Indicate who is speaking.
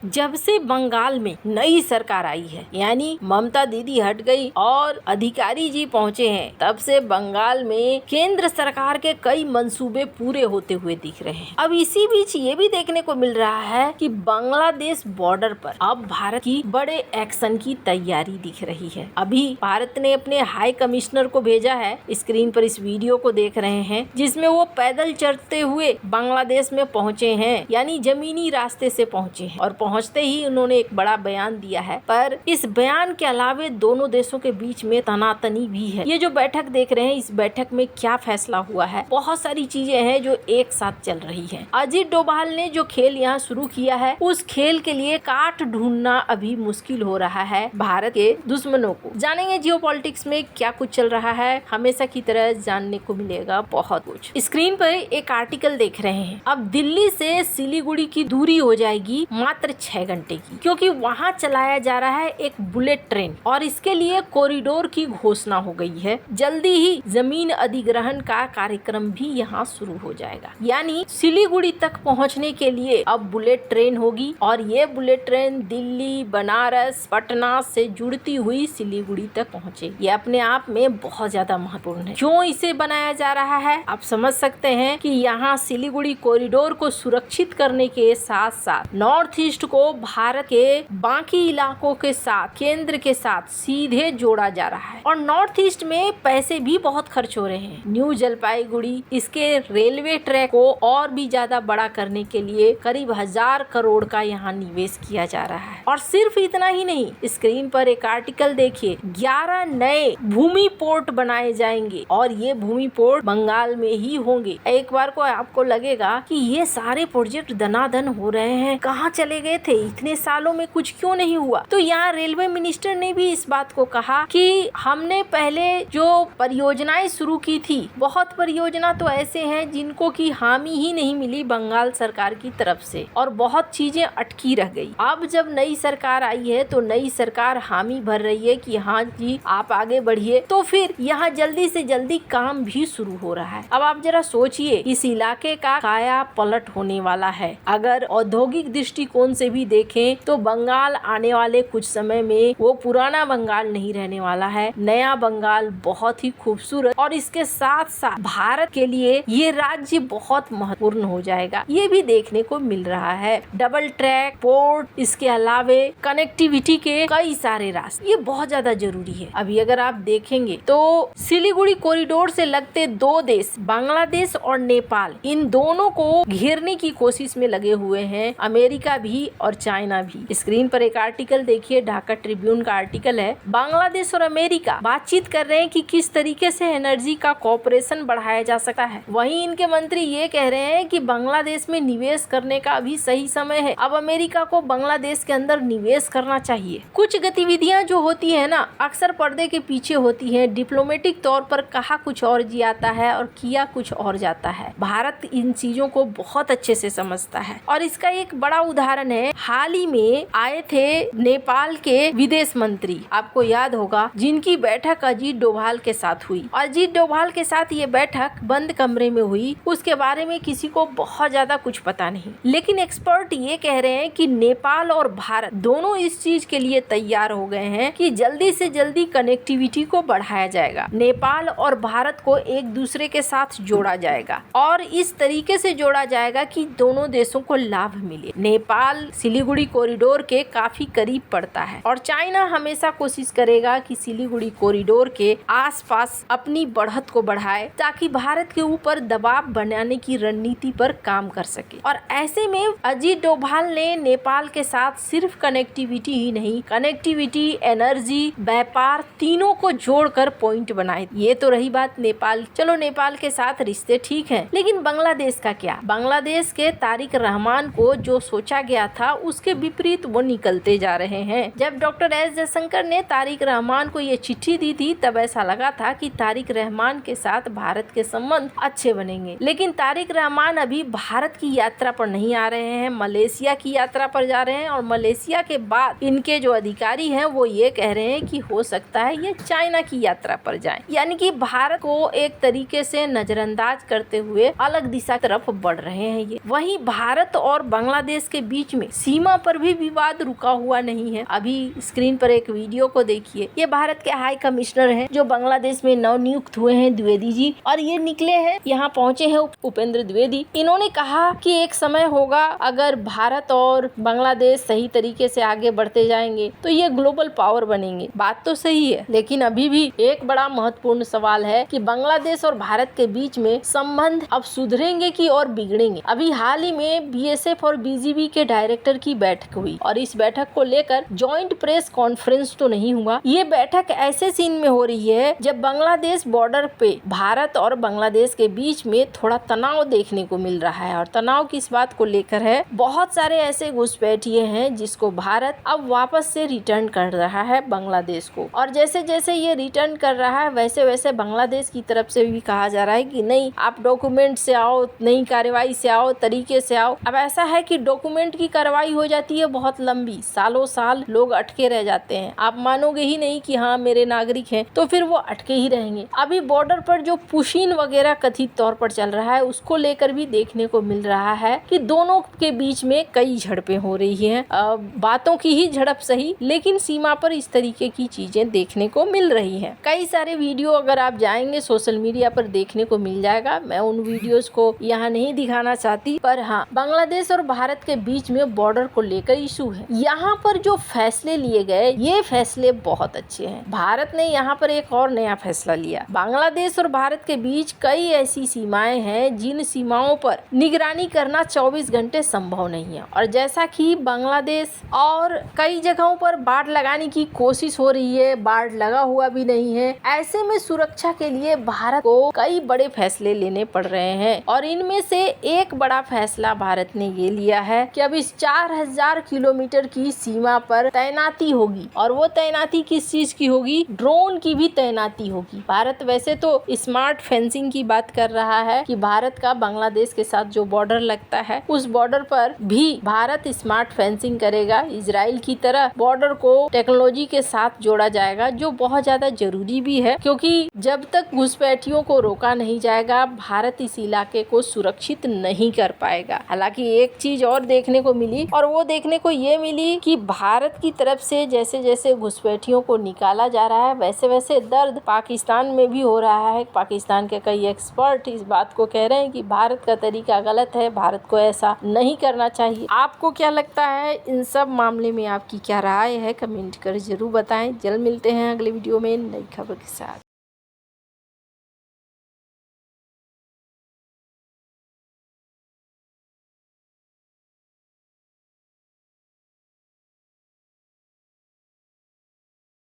Speaker 1: जब से बंगाल में नई सरकार आई है, यानी ममता दीदी हट गई और अधिकारी जी पहुंचे हैं, तब से बंगाल में केंद्र सरकार के कई मंसूबे पूरे होते हुए दिख रहे हैं। अब इसी बीच ये भी देखने को मिल रहा है कि बांग्लादेश बॉर्डर पर अब भारत की बड़े एक्शन की तैयारी दिख रही है। अभी भारत ने अपने हाई कमिश्नर को भेजा है, स्क्रीन पर इस वीडियो को देख रहे हैं, जिसमें वो पैदल चलते हुए बांग्लादेश में पहुंचे हैं, यानी जमीनी रास्ते से पहुंचे हैं और पहुंचते ही उन्होंने एक बड़ा बयान दिया है। पर इस बयान के अलावे दोनों देशों के बीच में तनातनी भी है। ये जो बैठक देख रहे हैं, इस बैठक में क्या फैसला हुआ है, बहुत सारी चीजें हैं जो एक साथ चल रही हैं। अजीत डोभाल ने जो खेल यहाँ शुरू किया है, उस खेल के लिए काट ढूंढना अभी मुश्किल हो रहा है भारत के दुश्मनों को। जानेंगे जियोपॉलिटिक्स में क्या कुछ चल रहा है, हमेशा की तरह जानने को मिलेगा बहुत कुछ। स्क्रीन पर एक आर्टिकल देख रहे हैं। अब दिल्ली से सिलीगुड़ी की दूरी हो जाएगी मात्र 6 घंटे की, क्योंकि वहाँ चलाया जा रहा है एक बुलेट ट्रेन और इसके लिए कॉरिडोर की घोषणा हो गई है। जल्दी ही जमीन अधिग्रहण का कार्यक्रम भी यहाँ शुरू हो जाएगा, यानी सिलीगुड़ी तक पहुँचने के लिए अब बुलेट ट्रेन होगी और ये बुलेट ट्रेन दिल्ली, बनारस, पटना से जुड़ती हुई सिलीगुड़ी तक पहुँचेगी। ये अपने आप में बहुत ज्यादा महत्वपूर्ण है। क्यों इसे बनाया जा रहा है, आप समझ सकते हैं कि यहाँ सिलीगुड़ी कॉरिडोर को सुरक्षित करने के साथ साथ नॉर्थ ईस्ट को भारत के बाकी इलाकों के साथ, केंद्र के साथ सीधे जोड़ा जा रहा है। और नॉर्थ ईस्ट में पैसे भी बहुत खर्च हो रहे हैं। न्यू जलपाईगुड़ी इसके रेलवे ट्रैक को और भी ज्यादा बड़ा करने के लिए करीब 1000 करोड़ का यहाँ निवेश किया जा रहा है। और सिर्फ इतना ही नहीं, स्क्रीन पर एक आर्टिकल देखिए, 11 नए भूमि पोर्ट बनाए जाएंगे और ये भूमि पोर्ट बंगाल में ही होंगे। एक बार को आपको लगेगा कि ये सारे प्रोजेक्ट दनादन हो रहे हैं, कहाँ चले गए थे, इतने सालों में कुछ क्यों नहीं हुआ। तो यहाँ रेलवे मिनिस्टर ने भी इस बात को कहा कि हमने पहले जो परियोजनाएं शुरू की थी, बहुत परियोजना तो ऐसे हैं जिनको की हामी ही नहीं मिली बंगाल सरकार की तरफ से और बहुत चीजें अटकी रह गई। अब जब नई सरकार आई है तो नई सरकार हामी भर रही है कि हाँ जी आप आगे बढ़िए, तो फिर यहाँ जल्दी से जल्दी काम भी शुरू हो रहा है। अब आप जरा सोचिए, इस इलाके का काया पलट होने वाला है। अगर औद्योगिक दृष्टिकोण से भी देखें तो बंगाल आने वाले कुछ समय में वो पुराना बंगाल नहीं रहने वाला है। नया बंगाल बहुत ही खूबसूरत और इसके साथ साथ भारत के लिए ये राज्य बहुत महत्वपूर्ण हो जाएगा, ये भी देखने को मिल रहा है। डबल ट्रैक, पोर्ट, इसके अलावे कनेक्टिविटी के कई सारे रास्ते, ये बहुत ज्यादा जरूरी है। अभी अगर आप देखेंगे तो सिलीगुड़ी कॉरिडोर से लगते दो देश, बांग्लादेश और नेपाल, इन दोनों को घेरने की कोशिश में लगे हुए हैं, अमेरिका भी और चाइना भी। स्क्रीन पर एक आर्टिकल देखिए, ढाका ट्रिब्यून का आर्टिकल है। बांग्लादेश और अमेरिका बातचीत कर रहे हैं कि किस तरीके से एनर्जी का कोऑपरेशन बढ़ाया जा सकता है। वहीं इनके मंत्री ये कह रहे हैं कि बांग्लादेश में निवेश करने का अभी सही समय है, अब अमेरिका को बांग्लादेश के अंदर निवेश करना चाहिए। कुछ गतिविधियां जो होती है ना, अक्सर पर्दे के पीछे होती है। डिप्लोमेटिक तौर पर कहा कुछ और जाता है और किया कुछ और जाता है। भारत इन चीजों को बहुत अच्छे से समझता है और इसका एक बड़ा उदाहरण है, हाल ही में आए थे नेपाल के विदेश मंत्री, आपको याद होगा, जिनकी बैठक अजीत डोभाल के साथ हुई। अजीत डोभाल के साथ ये बैठक बंद कमरे में हुई, उसके बारे में किसी को बहुत ज्यादा कुछ पता नहीं। लेकिन एक्सपर्ट ये कह रहे हैं कि नेपाल और भारत दोनों इस चीज के लिए तैयार हो गए हैं कि जल्दी से जल्दी कनेक्टिविटी को बढ़ाया जाएगा। नेपाल और भारत को एक दूसरे के साथ जोड़ा जाएगा और इस तरीके से जोड़ा जाएगा कि दोनों देशों को लाभ मिले। नेपाल सिलीगुड़ी कॉरिडोर के काफी करीब पड़ता है और चाइना हमेशा कोशिश करेगा कि सिलीगुड़ी कॉरिडोर के आसपास अपनी बढ़त को बढ़ाए ताकि भारत के ऊपर दबाव बनाने की रणनीति पर काम कर सके। और ऐसे में अजीत डोभाल ने नेपाल के साथ सिर्फ कनेक्टिविटी ही नहीं, कनेक्टिविटी, एनर्जी, व्यापार, तीनों को जोड़कर पॉइंट बनाए। ये तो रही बात नेपाल, चलो नेपाल के साथ रिश्ते ठीक हैं, लेकिन बांग्लादेश का क्या? बांग्लादेश के तारिक रहमान को जो सोचा गया था उसके विपरीत वो निकलते जा रहे हैं। जब डॉक्टर एस जयशंकर ने तारिक रहमान को ये चिट्ठी दी थी तब ऐसा लगा था कि तारिक रहमान के साथ भारत के संबंध अच्छे बनेंगे, लेकिन तारिक रहमान अभी भारत की यात्रा पर नहीं आ रहे हैं, मलेशिया की यात्रा पर जा रहे हैं और मलेशिया के बाद इनके जो अधिकारी हैं वो ये कह रहे हैं कि हो सकता है ये चाइना की यात्रा पर जाएं। यानी कि भारत को एक तरीके से नजरअंदाज करते हुए अलग दिशा तरफ बढ़ रहे हैं ये। वहीं भारत और बांग्लादेश के बीच में सीमा पर भी विवाद रुका हुआ नहीं है। अभी स्क्रीन पर एक वीडियो को देखिए। ये भारत के हाई कमिश्नर हैं जो बांग्लादेश में नव नियुक्त हुए हैं, द्विवेदी जी, और ये निकले हैं, यहाँ पहुंचे हैं उपेंद्र द्विवेदी। इन्होंने कहा कि एक समय होगा, अगर भारत और बांग्लादेश सही तरीके से आगे बढ़ते जाएंगे तो ये ग्लोबल पावर बनेंगे। बात तो सही है, लेकिन अभी भी एक बड़ा महत्वपूर्ण सवाल है कि बांग्लादेश और भारत के बीच में संबंध अब सुधरेंगे कि और बिगड़ेंगे। अभी हाल ही में बीएसएफ और बीजीबी के डायरेक्टर की बैठक हुई और इस बैठक को लेकर जॉइंट प्रेस कॉन्फ्रेंस तो नहीं हुआ। ये बैठक ऐसे सीन में हो रही है जब बांग्लादेश बॉर्डर पे भारत और बांग्लादेश के बीच में थोड़ा तनाव देखने को मिल रहा है। और तनाव किस बात को लेकर है? बहुत सारे ऐसे घुसपैठिए हैं जिसको भारत अब वापस से रिटर्न कर रहा है बांग्लादेश को, और जैसे जैसे ये रिटर्न कर रहा है वैसे वैसे बांग्लादेश की तरफ से भी कहा जा रहा है कि नहीं, आप डॉक्यूमेंट से आओ, नई कार्रवाई से आओ, तरीके से आओ। अब ऐसा है कि डॉक्यूमेंट की कार्रवाई हो जाती है बहुत लंबी, सालों साल लोग अटके रह जाते हैं। आप मानोगे ही नहीं कि हाँ मेरे नागरिक हैं, तो फिर वो अटके ही रहेंगे। अभी बॉर्डर पर जो पुशीन वगैरह कथित तौर पर चल रहा है उसको लेकर भी देखने को मिल रहा है कि दोनों के बीच में कई झड़पें हो रही हैं। बातों की ही झड़प सही, लेकिन सीमा पर इस तरीके की चीजें देखने को मिल रही हैं। कई सारे वीडियो अगर आप जाएंगे सोशल मीडिया पर देखने को मिल जाएगा। मैं उन वीडियोस को यहाँ नहीं दिखाना चाहती, पर हाँ, बांग्लादेश और भारत के बीच में बॉर्डर को लेकर इशू है। यहाँ पर जो फैसले लिए गए, ये फैसले बहुत अच्छे हैं। भारत ने यहाँ पर एक और नया फैसला लिया। बांग्लादेश और भारत के बीच कई ऐसी सीमाएं हैं जिन सीमाओं पर निगरानी करना 24 घंटे संभव नहीं है, और जैसा कि बांग्लादेश और कई जगहों पर बाड़ लगाने की कोशिश हो रही है, बाड़ लगा हुआ भी नहीं है। ऐसे में सुरक्षा के लिए भारत को कई बड़े फैसले लेने पड़ रहे हैं, और इनमें से एक बड़ा फैसला भारत ने ये लिया है कि अब इस 4000 किलोमीटर की सीमा पर तैनाती होगी। और वो तैनाती किस चीज की होगी? ड्रोन की भी तैनाती होगी। भारत वैसे तो स्मार्ट फेंसिंग की बात कर रहा है कि भारत का बांग्लादेश के साथ जो बॉर्डर लगता है उस बॉर्डर पर भी भारत स्मार्ट फेंसिंग करेगा। इजराइल की तरह बॉर्डर को टेक्नोलॉजी के साथ जोड़ा जाएगा, जो बहुत ज्यादा जरूरी भी है, क्योंकि जब तक घुसपैठियों को रोका नहीं जाएगा भारत इस इलाके को सुरक्षित नहीं कर पाएगा। हालांकि एक चीज और देखने को मिली, और वो देखने को ये मिली कि भारत की तरफ से जैसे जैसे घुसपैठियों को निकाला जा रहा है वैसे वैसे दर्द पाकिस्तान में भी हो रहा है। पाकिस्तान के कई एक्सपर्ट इस बात को कह रहे हैं कि भारत का तरीका गलत है, भारत को ऐसा नहीं करना चाहिए। आपको क्या लगता है इन सब मामले में? आपकी क्या राय है? कमेंट कर जरूर बताएं। जल्द मिलते हैं अगले वीडियो में नई खबर के साथ।